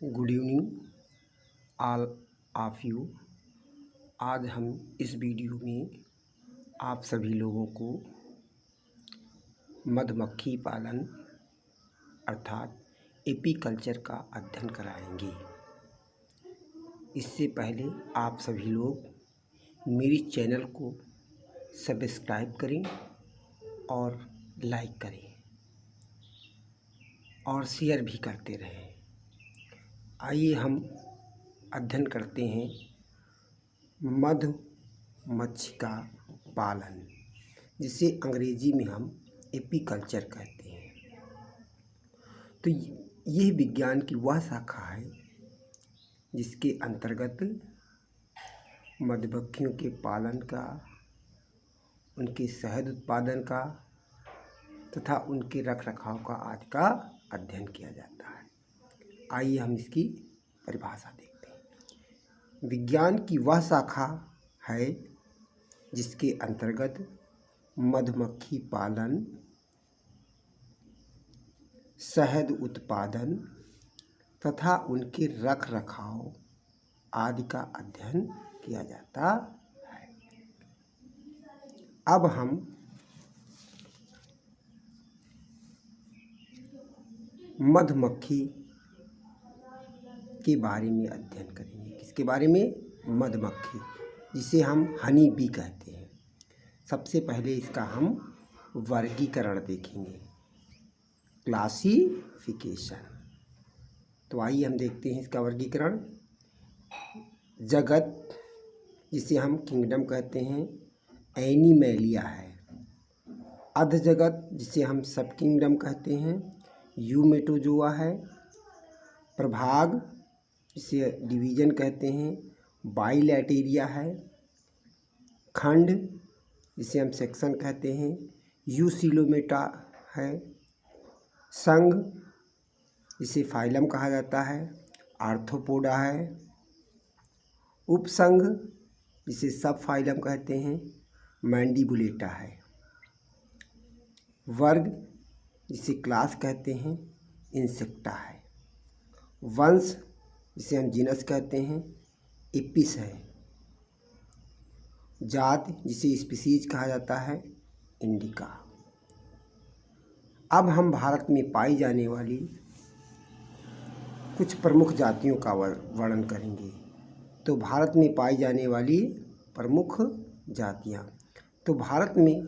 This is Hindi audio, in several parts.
Good evening all of you. आज हम इस वीडियो में आप सभी लोगों को मधुमक्खी पालन अर्थात एपीकल्चर का अध्ययन कराएंगे। इससे पहले आप सभी लोग मेरी चैनल को सब्सक्राइब करें और लाइक करें और शेयर भी करते रहें। आइए हम अध्ययन करते हैं मधुमक्खी पालन, जिसे अंग्रेजी में हम एपीकल्चर कहते हैं। तो यह विज्ञान की वह शाखा है जिसके अंतर्गत मधुमक्खियों के पालन का, उनके शहद उत्पादन का तथा उनके रखरखाव का आदि का अध्ययन किया जाता है। आइए हम इसकी परिभाषा देखते हैं। विज्ञान की वह शाखा है जिसके अंतर्गत मधुमक्खी पालन, शहद उत्पादन तथा उनके रखरखाव आदि का अध्ययन किया जाता है। अब हम मधुमक्खी के बारे में अध्ययन करेंगे। किसके बारे में? मधुमक्खी, जिसे हम हनी बी कहते हैं। सबसे पहले इसका हम वर्गीकरण देखेंगे, क्लासिफिकेशन। तो आइए हम देखते हैं इसका वर्गीकरण। जगत, जिसे हम किंगडम कहते हैं, एनिमेलिया है। अधजगत, जिसे हम सब किंगडम कहते हैं, यूमेटोजोआ है। प्रभाग, जिसे डिवीजन कहते हैं, बाइलैटेरिया है। खंड, जिसे हम सेक्शन कहते हैं, यूसिलोमेटा है। संघ, जिसे फाइलम कहा जाता है, आर्थ्रोपोडा है। उपसंघ, जिसे सब फाइलम कहते हैं, मैंडिबुलेटा है। वर्ग, जिसे क्लास कहते हैं, इंसेक्टा है। वंश, जिसे हम जीनस कहते हैं, एपिस है। जाति, जिसे स्पीसीज कहा जाता है, इंडिका। अब हम भारत में पाई जाने वाली कुछ प्रमुख जातियों का वर्णन करेंगे। तो भारत में पाई जाने वाली प्रमुख जातियाँ। तो भारत में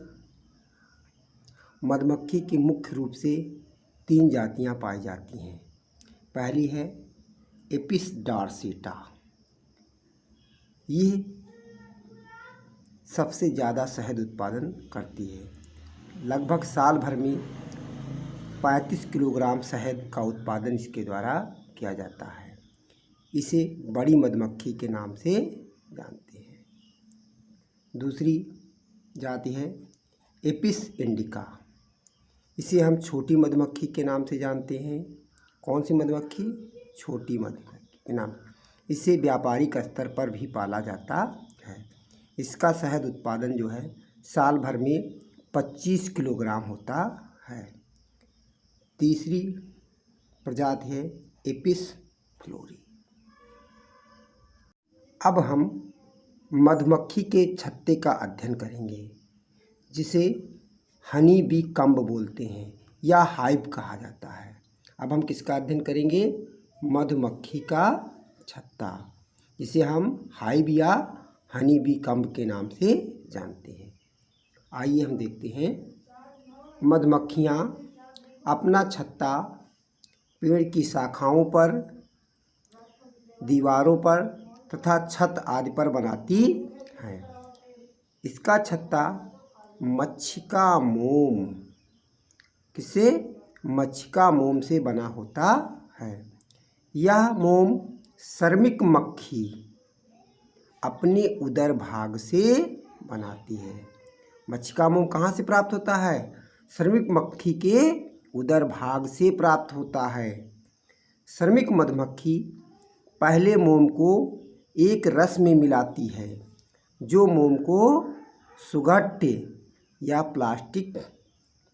मधुमक्खी की मुख्य रूप से 3 जातियाँ पाई जाती हैं। पहली है एपिस डॉर्सेटा। ये सबसे ज़्यादा शहद उत्पादन करती है। लगभग साल भर में 35 किलोग्राम शहद का उत्पादन इसके द्वारा किया जाता है। इसे बड़ी मधुमक्खी के नाम से जानते हैं। दूसरी जाति है एपिस इंडिका। इसे हम छोटी मधुमक्खी के नाम से जानते हैं। कौन सी मधुमक्खी? छोटी मधुमक्खी के नाम। इसे व्यापारिक स्तर पर भी पाला जाता है। इसका शहद उत्पादन जो है साल भर में 25 किलोग्राम होता है। तीसरी प्रजाति है एपिस फ्लोरी। अब हम मधुमक्खी के छत्ते का अध्ययन करेंगे, जिसे हनी बी कम्ब बोलते हैं या हाइव कहा जाता है। अब हम किसका अध्ययन करेंगे? मधुमक्खी का छत्ता, जिसे हम हाइव या हनी बी कम्ब के नाम से जानते हैं। आइए हम देखते हैं। मधुमक्खियाँ अपना छत्ता पेड़ की शाखाओं पर, दीवारों पर तथा छत आदि पर बनाती हैं। इसका छत्ता मच्छिका मोम, किसे? मच्छिका मोम से बना होता है। यह मोम श्रमिक मक्खी अपने उदर भाग से बनाती है। मच्छिका मोम कहाँ से प्राप्त होता है? श्रमिक मक्खी के उदर भाग से प्राप्त होता है। श्रमिक मधुमक्खी पहले मोम को एक रस में मिलाती है, जो मोम को सुगट्टे या प्लास्टिक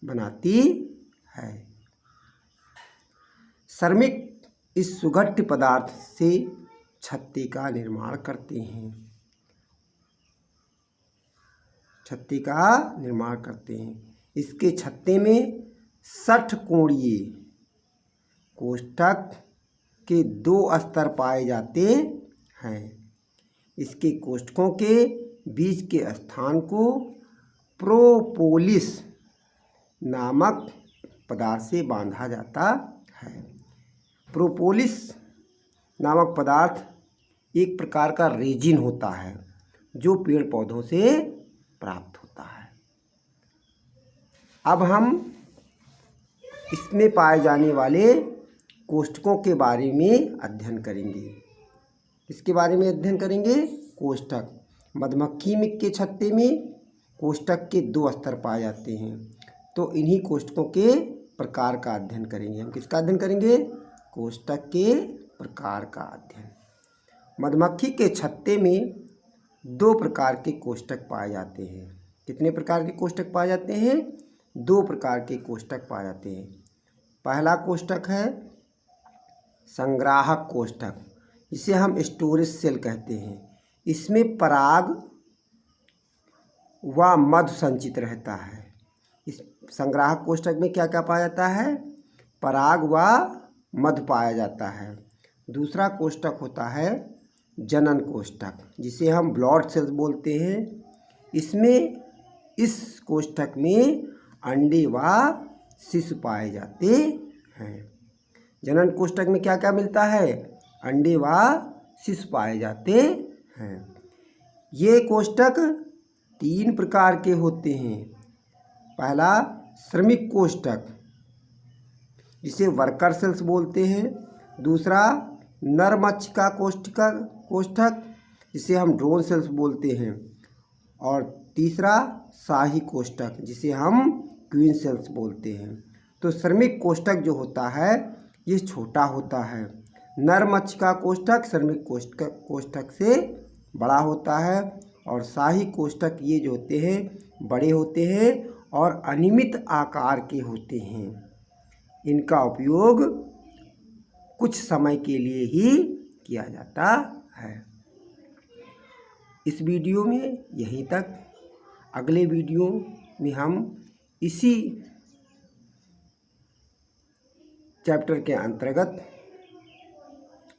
बनाती है। श्रमिक इस सुगठ्य पदार्थ से छत्ते का निर्माण करते हैं। छत्ते का निर्माण करते हैं। इसके छत्ते में षट्कोणीय कोष्ठक के 2 स्तर पाए जाते हैं। इसके कोष्ठकों के बीच के स्थान को प्रोपोलिस नामक पदार्थ से बांधा जाता है। प्रोपोलिस नामक पदार्थ एक प्रकार का रेजिन होता है जो पेड़ पौधों से प्राप्त होता है। अब हम इसमें पाए जाने वाले कोष्ठकों के बारे में अध्ययन करेंगे। इसके बारे में अध्ययन करेंगे। कोष्ठक, मधुमक्खी के छत्ते में कोष्ठक के 2 स्तर पाए जाते हैं, तो इन्हीं कोष्ठकों के प्रकार का अध्ययन करेंगे। हम किसका अध्ययन करेंगे? कोष्ठक के प्रकार का अध्ययन। मधुमक्खी के छत्ते में 2 प्रकार के कोष्ठक पाए जाते हैं। कितने प्रकार के कोष्ठक पाए जाते हैं? 2 प्रकार के कोष्ठक पाए जाते हैं। पहला कोष्ठक है संग्राहक कोष्ठक, जिसे हम स्टोरेज सेल कहते हैं। इसमें पराग व मधु संचित रहता है। इस संग्राहक कोष्ठक में क्या क्या पाया जाता है? पराग व मधु पाया जाता है। दूसरा कोष्ठक होता है जनन कोष्ठक, जिसे हम ब्लड सेल्स बोलते हैं। इस कोष्ठक में अंडे व शिशु पाए जाते हैं। जनन कोष्ठक में क्या क्या मिलता है? अंडे व शिशु पाए जाते हैं। ये कोष्ठक 3 प्रकार के होते हैं। पहला श्रमिक कोष्ठक, जिसे वर्कर सेल्स बोलते हैं। दूसरा नरमक्षिका कोष्ठक, जिसे हम ड्रोन सेल्स बोलते हैं। और तीसरा शाही कोष्ठक, जिसे हम क्वीन सेल्स बोलते हैं। तो श्रमिक कोष्ठक जो होता है ये छोटा होता है। नरमक्षिका कोष्ठक श्रमिक कोष्ठक से बड़ा होता है, और शाही कोष्ठक ये जो होते हैं बड़े होते हैं और अनियमित आकार के होते हैं। इनका उपयोग कुछ समय के लिए ही किया जाता है। इस वीडियो में यहीं तक। अगले वीडियो में हम इसी चैप्टर के अंतर्गत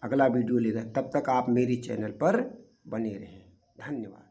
अगला वीडियो लेकर, तब तक आप मेरे चैनल पर बने रहें। धन्यवाद।